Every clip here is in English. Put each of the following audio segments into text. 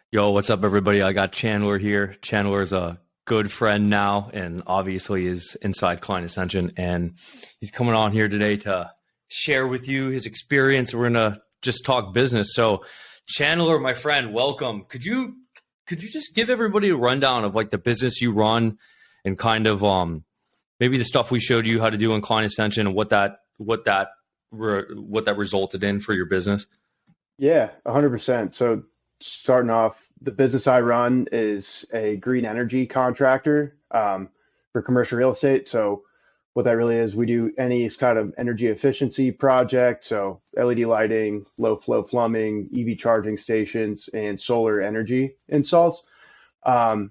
Yo, what's up, everybody? I got Chandler here. Chandler is a good friend now and obviously is inside Client Ascension. And he's coming on here today to share with you his experience. We're going to just talk business. So, Chandler, my friend, welcome. Could you just give everybody a rundown of like the business you run and kind of maybe the stuff we showed you how to do in Client Ascension and what that resulted in for your business? Yeah, 100%. So starting off, the business I run is a green energy contractor for commercial real estate. So what that really is, we do any kind of energy efficiency project. So LED lighting, low flow plumbing, EV charging stations, and solar energy installs. And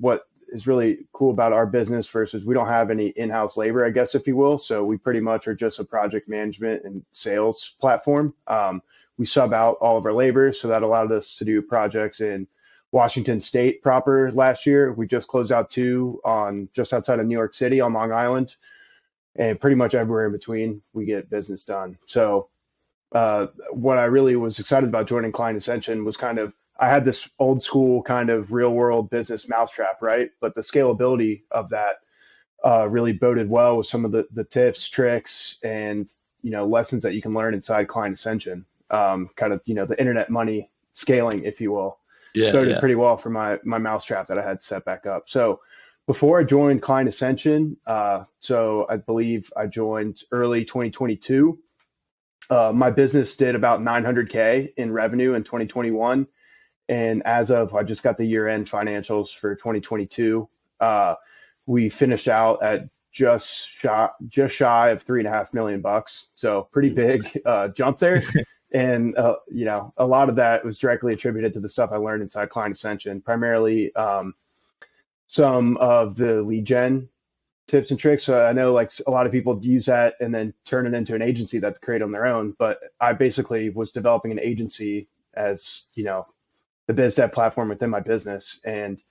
what is really cool about our business versus we don't have any in-house labor, I guess, if you will. So we pretty much are just a project management and sales platform. We sub out all of our labor, so that allowed us to do projects in Washington State proper last year. We just closed out two on just outside of New York City on Long Island, and pretty much everywhere in between, we get business done. So what I really was excited about joining Client Ascension was kind of I had this old school kind of real world business mousetrap, right? But the scalability of that really boded well with some of the tips, tricks, and lessons that you can learn inside Client Ascension. Kind of the internet money scaling, if you will, boded pretty well for my mousetrap that I had set back up. So before I joined Client Ascension, so I believe I joined early 2022. My business did about 900K in revenue in 2021. And as of, I just got the year end financials for 2022. We finished out at just shy of $3.5 million. So pretty big jump there. And, a lot of that was directly attributed to the stuff I learned inside Client Ascension, primarily some of the lead gen tips and tricks. So I know like a lot of people use that and then turn it into an agency that they create on their own. But I basically was developing an agency as, the biz dev platform within my business. And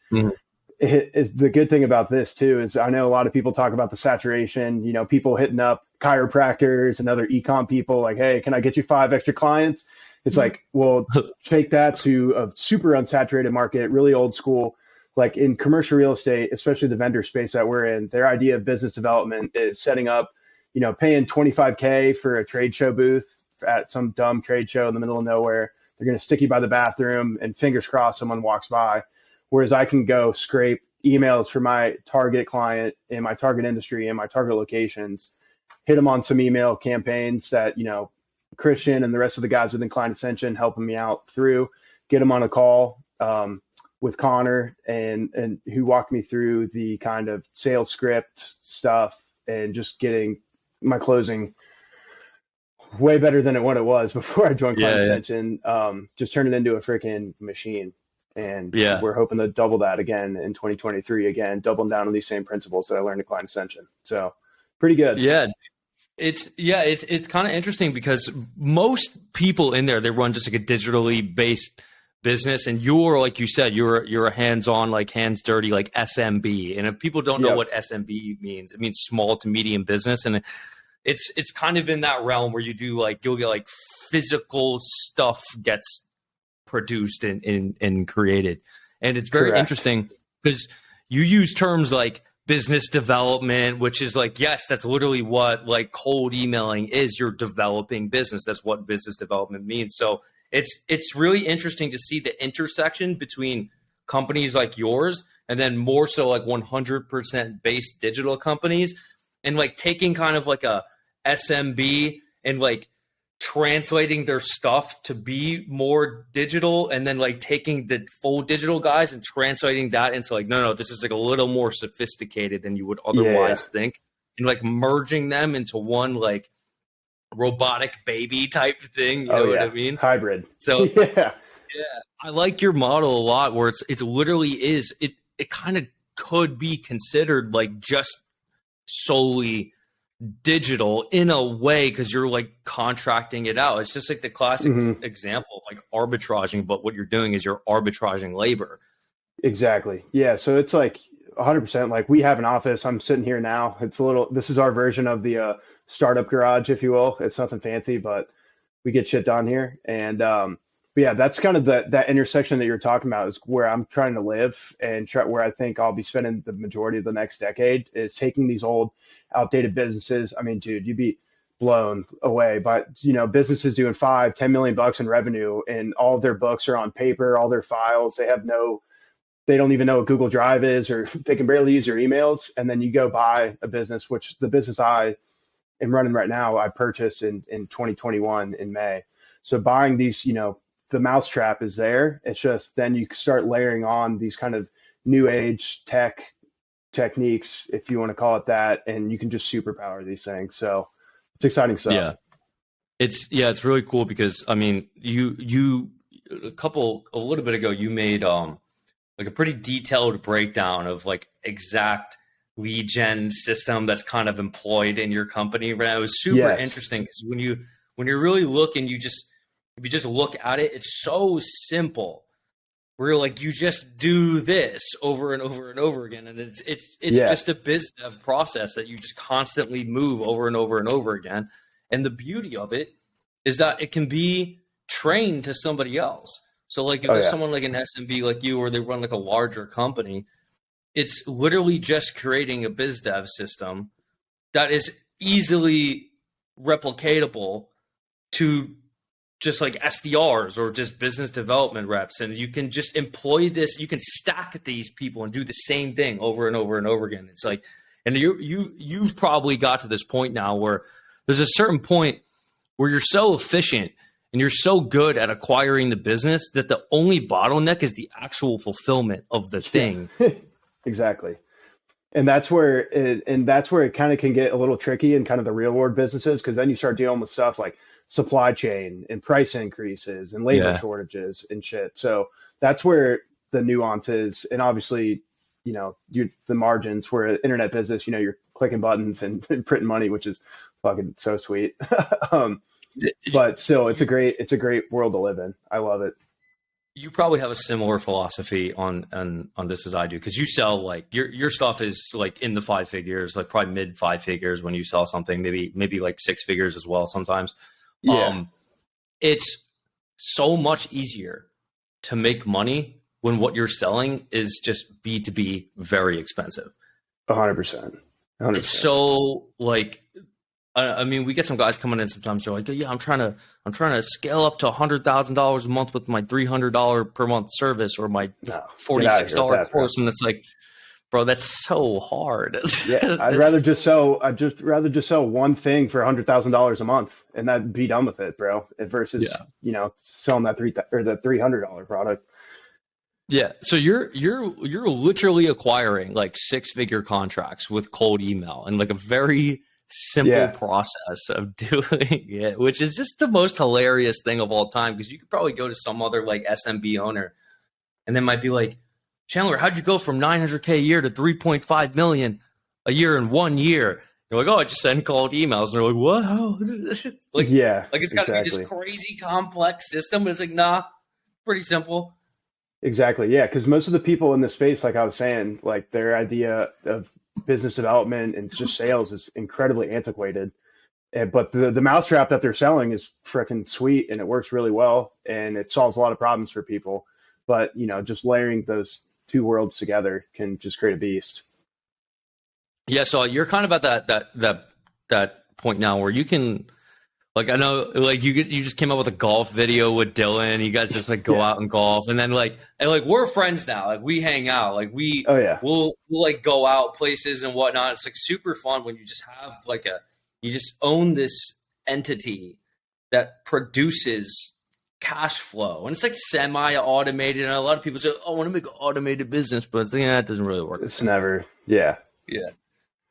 it is the good thing about this too, is I know a lot of people talk about the saturation, people hitting up chiropractors and other e-com people like, hey, can I get you 5 extra clients? It's like, well, take that to a super unsaturated market, really old school. Like in commercial real estate, especially the vendor space that we're in, their idea of business development is setting up, paying 25K for a trade show booth at some dumb trade show in the middle of nowhere. They're going to stick you by the bathroom and fingers crossed someone walks by. Whereas I can go scrape emails for my target client in my target industry and my target locations, hit them on some email campaigns that, Christian and the rest of the guys within Client Ascension helping me out through, get them on a call with Connor and who walked me through the kind of sales script stuff and just getting my closing way better than what it was before I joined Client Ascension. Just turn it into a freaking machine. And we're hoping to double that again in 2023, again, doubling down on these same principles that I learned at Client Ascension. So pretty good. Yeah. It's kind of interesting because most people in there, they run just like a digitally based business. And you're, like you said, you're a hands-on, like hands dirty, like SMB. And if people don't know what SMB means, it means small to medium business. And it's kind of in that realm where you'll get like physical stuff gets produced and created. And it's very interesting because you use terms like business development, which is like, yes, that's literally what like cold emailing is. You're developing business. That's what business development means. So it's really interesting to see the intersection between companies like yours and then more so like 100% based digital companies and like taking kind of like a SMB and like translating their stuff to be more digital and then like taking the full digital guys and translating that into like, no, this is like a little more sophisticated than you would otherwise think, and like merging them into one like robotic baby type thing. You know what I mean? Hybrid. So I like your model a lot where it's literally it kind of could be considered like just solely digital in a way because you're like contracting it out. It's just like the classic example of like arbitraging, but what you're doing is you're arbitraging labor. Exactly. Yeah. So it's like 100%. Like we have an office. I'm sitting here now. This is our version of the startup garage, if you will. It's nothing fancy, but we get shit done here. And But yeah, that's kind of that intersection that you're talking about is where I'm trying to live and where I think I'll be spending the majority of the next decade is taking these old, outdated businesses. I mean, dude, you'd be blown away. But businesses doing 5, 10 million bucks in revenue, and all of their books are on paper, all their files. They don't even know what Google Drive is, or they can barely use their emails. And then you go buy a business, which the business I am running right now, I purchased in 2021 in May. So buying these, the mousetrap is there. It's just then you start layering on these kind of new age techniques, if you want to call it that, and you can just superpower these things. So it's exciting stuff. Yeah. It's really cool because I mean, you a little bit ago, you made like a pretty detailed breakdown of like exact lead gen system that's kind of employed in your company. Right? It was super interesting because when you're really looking, if you just look at it, it's so simple. Where like you just do this over and over and over again, and it's just a biz dev process that you just constantly move over and over and over again. And the beauty of it is that it can be trained to somebody else. So like if there's someone like an SMB like you, or they run like a larger company, it's literally just creating a biz dev system that is easily replicatable to just like SDRs or just business development reps. And you can just employ this, you can stack these people and do the same thing over and over and over again. It's like, and you've probably got to this point now where there's a certain point where you're so efficient and you're so good at acquiring the business that the only bottleneck is the actual fulfillment of the thing. Exactly. And that's where it kind of can get a little tricky in kind of the real world businesses, because then you start dealing with stuff like supply chain and price increases and labor shortages and shit. So that's where the nuance is. And obviously, the margins, where an internet business, you're clicking buttons and printing money, which is fucking so sweet. But still, it's a great world to live in. I love it. You probably have a similar philosophy on this as I do, because you sell like your stuff is like in the 5 figures, like probably mid 5 figures when you sell something, maybe like 6 figures as well sometimes. Yeah. It's so much easier to make money when what you're selling is just B2B, very expensive. 100%. It's so like, I mean, we get some guys coming in sometimes. They're like, "Yeah, I'm trying to scale up to $100,000 a month with my $300 per month service or my $46 course," and it's like, bro, that's so hard. Yeah, I'd rather just sell one thing for $100,000 a month and that be done with it, bro. Versus selling that the $300 product. Yeah, so you're literally acquiring like 6-figure contracts with cold email and like a very simple process of doing it, which is just the most hilarious thing of all time, because you could probably go to some other like SMB owner and they might be like, "Chandler, how'd you go from 900K a year to 3.5 million a year in 1 year?" You're like, "Oh, I just send cold emails." And they're like, "What?" Like it's got to be this crazy complex system. It's like, nah, pretty simple. Exactly. Yeah. Because most of the people in this space, like I was saying, like their idea of business development and just sales is incredibly antiquated. But the mousetrap that they're selling is freaking sweet, and it works really well, and it solves a lot of problems for people. But just layering those two worlds together can just create a beast. Yeah. So you're kind of at that point now where you can, like, I know, like you just came up with a golf video with Dylan. You guys just like go out and golf, and then like we're friends now. Like we hang out. Like we'll like go out places and whatnot. It's like super fun when you just have like you just own this entity that produces cash flow, and it's like semi-automated. And a lot of people say, "Oh, I want to make an automated business," but it's like, it doesn't really work. It's never, yeah.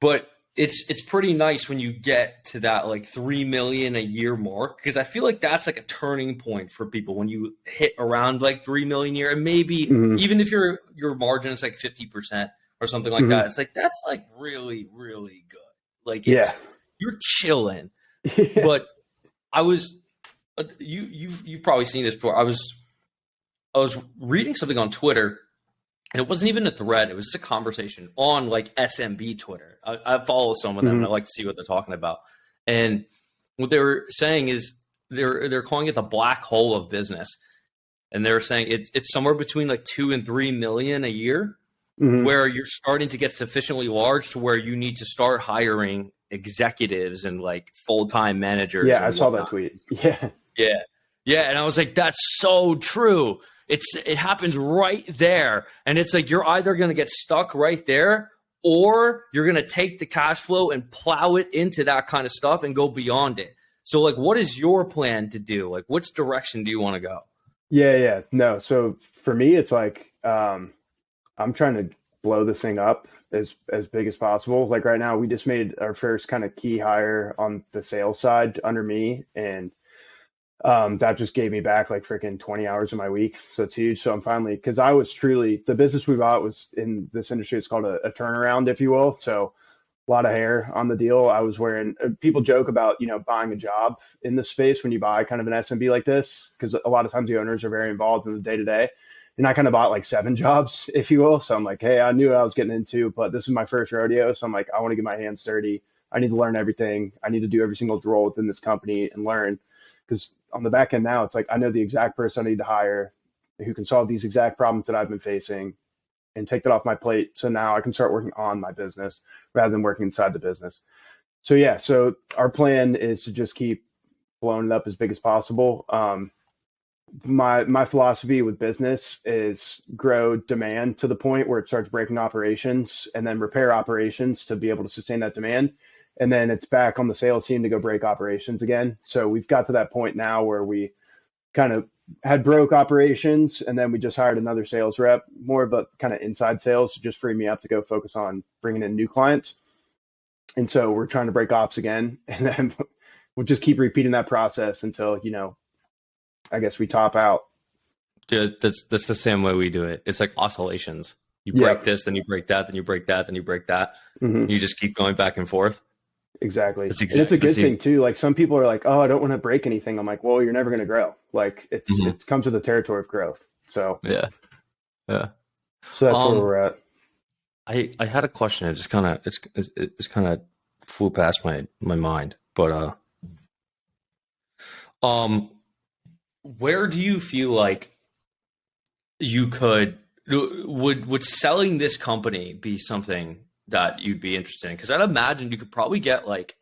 But it's pretty nice when you get to that like 3 million a year mark, because I feel like that's like a turning point for people when you hit around like 3 million a year, and maybe even if your margin is like 50% or something like that, it's like that's like really, really good. Like you're chilling. But I was you've probably seen this before. I was reading something on Twitter. And it wasn't even a thread. It was just a conversation on like SMB Twitter. I follow some of them. And I like to see what they're talking about. And what they were saying is they're calling it the black hole of business. and they're saying it's somewhere between like 2 and 3 million a year, Mhm. where you're starting to get sufficiently large to where you need to start hiring executives and like full-time managers. Yeah, I and saw that whatnot. tweet. Yeah. Yeah. Yeah. And I was like, that's so true. It happens right there. And it's like, you're either going to get stuck right there, or you're going to take the cash flow and plow it into that kind of stuff and go beyond it. So like, what is your plan to do? Like, which direction do you want to go? Yeah. No. So for me, it's like I'm trying to blow this thing up as big as possible. Like right now, we just made our first kind of key hire on the sales side under me, and that just gave me back like freaking 20 hours of my week. So it's huge. So I'm finally, because I was truly, the business we bought was in this industry. It's called a turnaround, if you will. So a lot of hair on the deal. I was wearing, people joke about, buying a job in this space when you buy kind of an SMB like this, because a lot of times the owners are very involved in the day to day. And I kind of bought like 7 jobs, if you will. So I'm like, hey, I knew what I was getting into, but this is my first rodeo. So I'm like, I want to get my hands dirty. I need to learn everything. I need to do every single role within this company and learn. Because on the back end now, it's like I know the exact person I need to hire who can solve these exact problems that I've been facing and take that off my plate. So now I can start working on my business rather than working inside the business. So yeah, so our plan is to just keep blowing it up as big as possible. My philosophy with business is grow demand to the point where it starts breaking operations, and then repair operations to be able to sustain that demand. And then it's back on the sales team to go break operations again. So we've got to that point now where we kind of had broke operations, and then we just hired another sales rep, more of a kind of inside sales to just free me up to go focus on bringing in new clients. And so we're trying to break ops again, and then we'll just keep repeating that process until, I guess we top out. Dude, that's the same way we do it. It's like oscillations. You break this, then you break that, then you break that, then you break that. Mm-hmm. You just keep going back and forth. Exactly. And it's a good thing too. Like some people are like, oh, I don't want to break anything. I'm like, well, you're never going to grow. Like it comes with the territory of growth. So yeah. So that's where we're at. I had a question. It just kind of flew past my mind, but where do you feel like you would selling this company be something that you'd be interested in? Because I'd imagine you could probably get like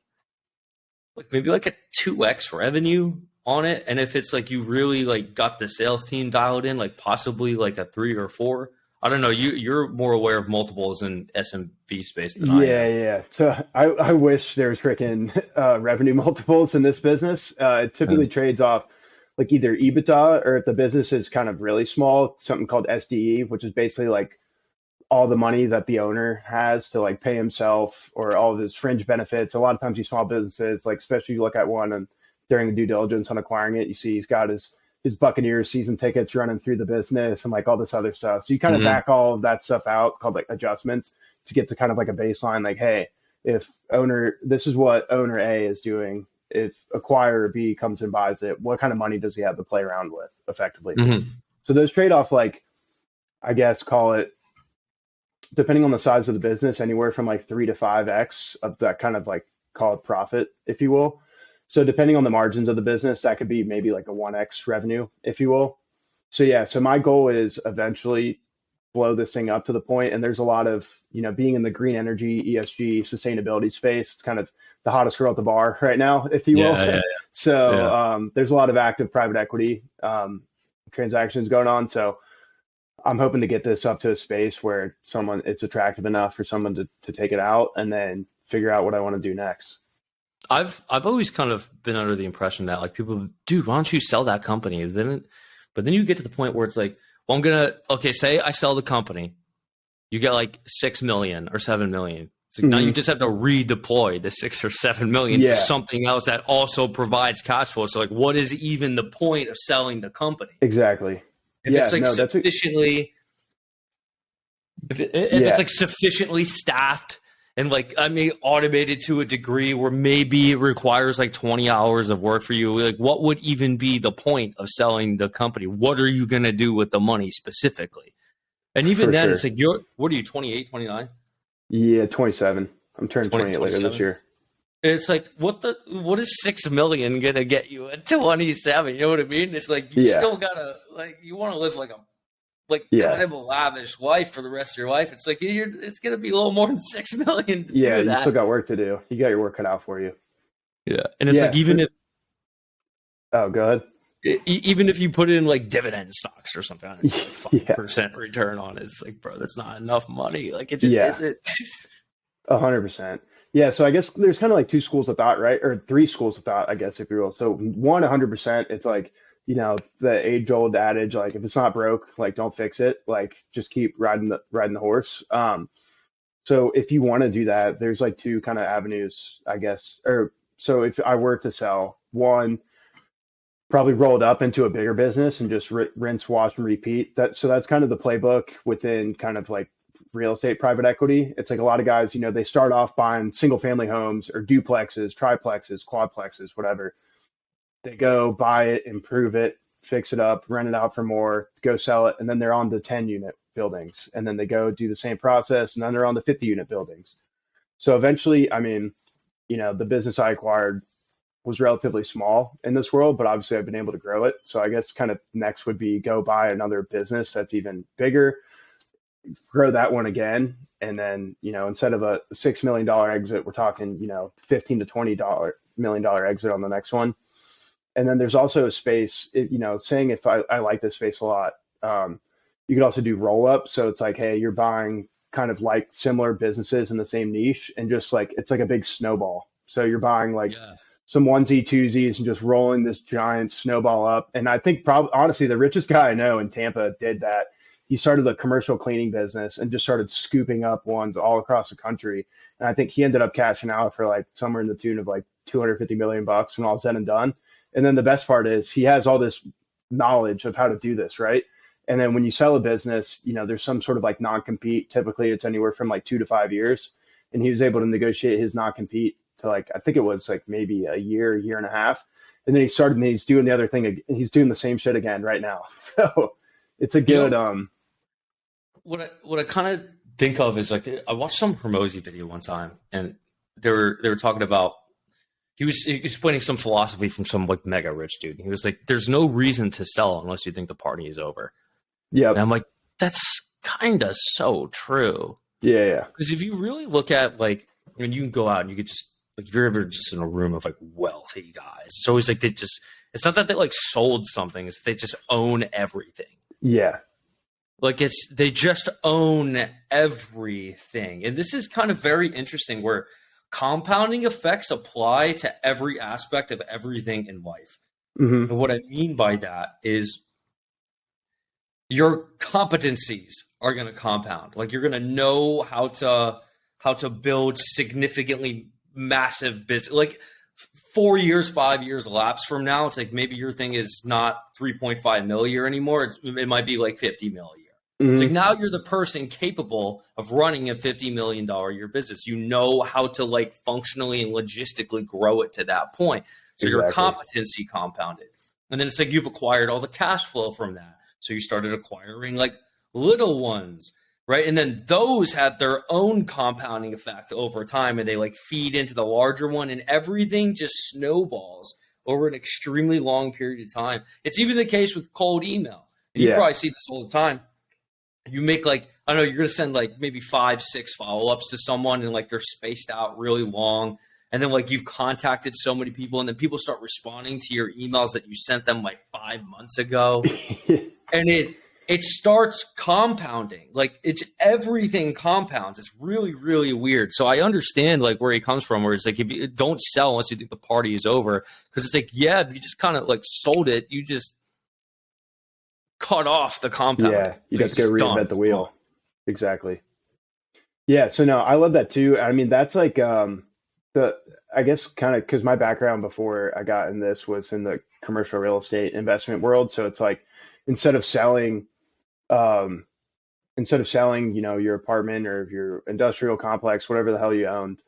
maybe like a 2x revenue on it, and if it's like you really like got the sales team dialed in, like possibly like a 3 or 4. I don't know. You're more aware of multiples in SMB space than I am. Yeah. So I wish there was freaking revenue multiples in this business. It typically trades off like either EBITDA, or if the business is kind of really small, something called SDE, which is basically like all the money that the owner has to like pay himself or all of his fringe benefits. A lot of times these small businesses, like especially you look at one and during the due diligence on acquiring it, you see he's got his Buccaneers season tickets running through the business and like all this other stuff. So you kind of back all of that stuff out, called like adjustments, to get to kind of like a baseline. Like, hey, this is what owner A is doing. If acquirer B comes and buys it, what kind of money does he have to play around with effectively? So those trade off, like, I guess, call it, depending on the size of the business, anywhere from like 3 to 5x of that kind of like, call it profit, if you will. So depending on the margins of the business, that could be maybe like a 1x revenue, if you will. So yeah, so my goal is eventually blow this thing up to the point, and there's a lot of, being in the green energy, ESG, sustainability space, it's kind of the hottest girl at the bar right now, if you will. Yeah. So there's a lot of active private equity transactions going on. So I'm hoping to get this up to a space where it's attractive enough for someone to take it out and then figure out what I want to do next. I've always kind of been under the impression that like people, dude, why don't you sell that company? But then you get to the point where it's like, well, say I sell the company, you get like 6 million or 7 million. It's like now you just have to redeploy the 6 or 7 million for something else that also provides cash flow. So like, what is even the point of selling the company? Exactly. If it's like sufficiently, if it's like sufficiently staffed and like, automated to a degree where maybe it requires like 20 hours of work for you, like what would even be the point of selling the company? What are you going to do with the money specifically? And even then it's like, what are you, 28, 29? Yeah, 27. I'm turning 28 later this year. It's like what is 6 million gonna get you at 27? You know what I mean? It's like you Yeah. still gotta like you want to live like kind Yeah. of a lavish life for the rest of your life. It's like it's gonna be a little more than 6 million to Yeah. do You still that. got work to do. You got your work cut out for you. Yeah, and it's like Yeah. Oh, go ahead. even if you put it in like dividend stocks or something, I don't know, like Yeah. 5% return on it, it's like, bro, that's not enough money. Like it just Yeah. isn't. 100%. Yeah. So I guess there's kind of like two schools of thought, right? Or three schools of thought, I guess, if you will. So one, 100%, it's like, the age old adage, like if it's not broke, like don't fix it. Like just keep riding the horse. So if you want to do that, there's like two kind of avenues, I guess. Or so if I were to sell one, probably roll it up into a bigger business and just rinse, wash, and repeat. That's kind of the playbook within kind of like real estate private equity. It's like a lot of guys, they start off buying single family homes or duplexes, triplexes, quadplexes, whatever. They go buy it, improve it, fix it up, rent it out for more, go sell it, and then they're on the 10 unit buildings. And then they go do the same process, and then they're on the 50 unit buildings. So eventually, I mean, the business I acquired was relatively small in this world, but obviously I've been able to grow it. So I guess kind of next would be go buy another business that's even bigger, grow that one again. And then, instead of a $6 million exit, we're talking, 15 to $20 million exit on the next one. And then there's also a space, saying if I like this space a lot, you could also do roll up. So it's like, hey, you're buying kind of like similar businesses in the same niche and just like, it's like a big snowball. So you're buying like Yeah. some onesie twosies and just rolling this giant snowball up. And I think probably honestly, the richest guy I know in Tampa did that. He started a commercial cleaning business and just started scooping up ones all across the country. And I think he ended up cashing out for like somewhere in the tune of like 250 million bucks when all said and done. And then the best part is he has all this knowledge of how to do this, right? And then when you sell a business, there's some sort of like non-compete. Typically it's anywhere from like 2 to 5 years. And he was able to negotiate his non-compete to like, I think it was like maybe a year and a half. And then he started and he's doing the other thing. He's doing the same shit again right now. So it's a good, What I kind of think of is like I watched some Hormozy video one time, and they were talking about he was explaining some philosophy from some like mega rich dude. He was like, "There's no reason to sell unless you think the party is over." yeah, And I'm like, "That's kind of so true." yeah. Because if you really look at like when you can go out and you could just like if you're ever just in a room of like wealthy guys, it's always like it's not that they like sold something, it's they just own everything. Yeah. Like they just own everything. And this is kind of very interesting where compounding effects apply to every aspect of everything in life. Hmm. And what I mean by that is your competencies are going to compound. Like you're going to know how to build significantly massive business. Like 4 years, 5 years elapsed from now, it's like maybe your thing is not 3.5 mil a year anymore. It might be like 50 mil a year. Hmm. It's like now you're the person capable of running a $50 million a year business. You know how to like functionally and logistically grow it to that point. So your Exactly. competency compounded. And then it's like you've acquired all the cash flow from that. So you started acquiring like little ones, right? And then those had their own compounding effect over time and they like feed into the larger one and everything just snowballs over an extremely long period of time. It's even the case with cold email. And you Yeah. probably see this all the time. You make like, I don't know, you're going to send like maybe 5, 6 follow-ups to someone and like they're spaced out really long. And then like you've contacted so many people and then people start responding to your emails that you sent them like 5 months ago. And it starts compounding. Like it's everything compounds. It's really, really weird. So I understand like where he comes from, where it's like, if you don't sell unless you think the party is over. Cause it's like, yeah, if you just kind of like sold it, you just cut off the compound. Yeah. You'd Like, have to go it's done. reinvent the wheel. Exactly. Yeah. So no, I love that too. I mean, that's like, I guess kind of because my background before I got in this was in the commercial real estate investment world. So it's like, instead of selling, um, your apartment or your industrial complex, whatever the hell you owned,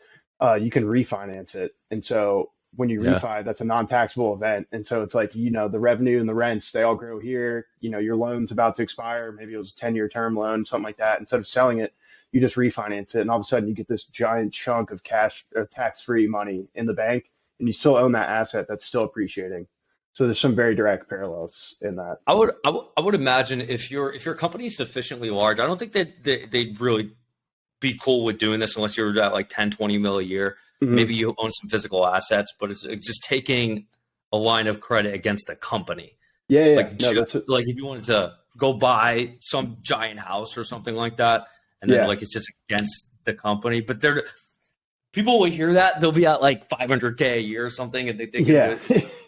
you can refinance it. And so when you Yeah. refi, that's a non-taxable event. And so it's like, the revenue and the rents, they all grow here. Your loan's about to expire. Maybe it was a 10-year term loan, something like that. Instead of selling it, you just refinance it. And all of a sudden you get this giant chunk of cash or tax-free money in the bank, and you still own that asset that's still appreciating. So there's some very direct parallels in that. I would imagine if your company is sufficiently large, I don't think that they'd really be cool with doing this unless you're at like 10, 20 mil a year. Mhm. Maybe you own some physical assets, but it's just taking a line of credit against the company. Yeah, yeah. Like, No, that's it. like if you wanted to go buy some giant house or something like that, and then Yeah, like it's just against the company. But people will hear that, they'll be at like 500K a year or something, and they think yeah.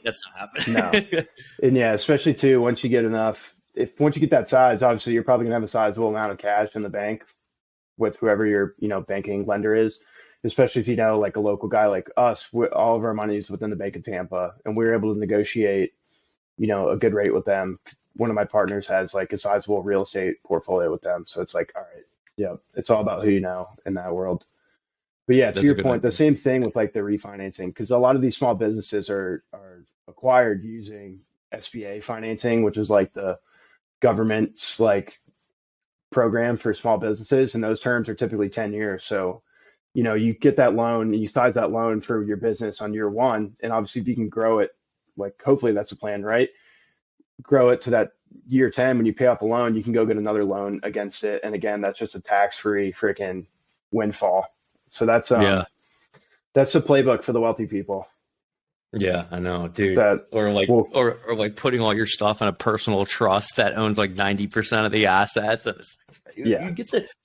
that's not No. happening. And yeah, especially too, once you get once you get that size, obviously you're probably gonna have a sizable amount of cash in the bank with whoever your, banking lender is, especially if like a local guy like us, all of our money is within the Bank of Tampa, and we were able to negotiate, a good rate with them. One of my partners has like a sizable real estate portfolio with them. So it's like, all right, yeah, it's all about who you know in that world. But yeah, to That's a your good point, the idea. same thing with like the refinancing, because a lot of these small businesses are acquired using SBA financing, which is like the government's like program for small businesses, and those terms are typically 10 years. So, you get that loan, you size that loan for your business on year one, and obviously if you can grow it, like hopefully that's the plan, right? Grow it to that year 10 when you pay off the loan, you can go get another loan against it. And again, that's just a tax-free freaking windfall. So Yeah. that's the playbook for the wealthy people. Yeah, I know, dude. That Or like, will, or like putting all your stuff in a personal trust that owns like 90% of the assets. And it's, yeah,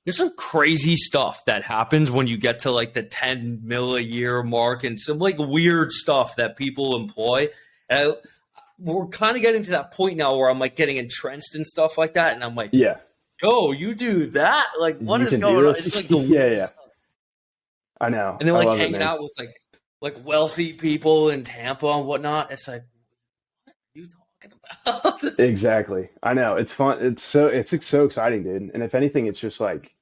there's some crazy stuff that happens when you get to like the 10 mil a year mark, and some like weird stuff that people employ. And we're kind of getting to that point now where I'm like getting entrenched in stuff like that. And I'm like, yeah, yo, you do that? Like, what you is can do going on? this. It's like the Yeah, weirdest yeah, stuff. I know. And then I like love it, hanging man. out with like wealthy people in Tampa and whatnot. It's like, what are you talking about? Exactly. I know. It's fun. It's so exciting, dude. And if anything, it's just like,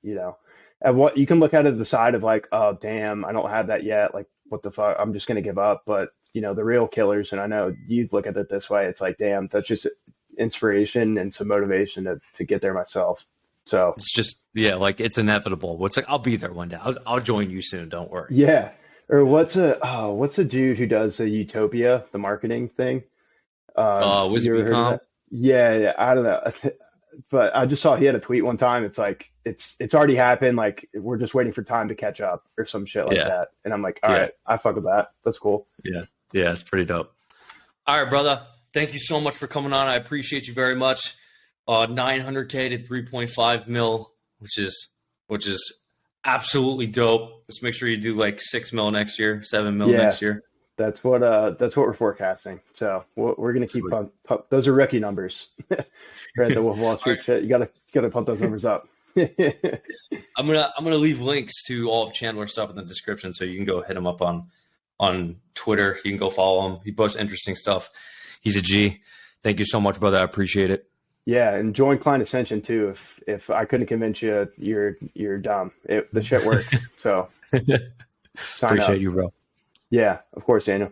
at what you can look at it the side of like, oh damn, I don't have that yet. Like, what the fuck? I'm just gonna give up. But the real killers, and I know you look at it this way, it's like, damn, that's just inspiration and some motivation to get there myself. So It's just, yeah, like it's inevitable. It's like, I'll be there one day. I'll join you soon. Don't worry. yeah. Or what's a dude who does the Utopia, the marketing thing? You ever Wisby heard of Tom. that? Yeah, yeah. I don't know. But I just saw he had a tweet one time. It's like it's already happened. Like we're just waiting for time to catch up or some shit like Yeah. that. And I'm like, all Yeah. right, I fuck with that. That's cool. Yeah. Yeah. It's pretty dope. All right, brother. Thank you so much for coming on. I appreciate you very much. 900K to 3.5 mil, which is absolutely dope. Let's make sure you do like 6 mil next year, 7 mil Yeah, next year. that's what we're forecasting. So we're gonna keep Sweet. pump. Those are rookie numbers, right? The Wolf of Wall All Street right. shit. You gotta pump those numbers up. I'm gonna leave links to all of Chandler's stuff in the description, so you can go hit him up on Twitter. You can go follow him. He posts interesting stuff. He's a G. Thank you so much, brother. I appreciate it. Yeah, and join Client Ascension too. If I couldn't convince you, you're dumb. The shit works. So sign up. Appreciate you, bro. Yeah, of course, Daniel.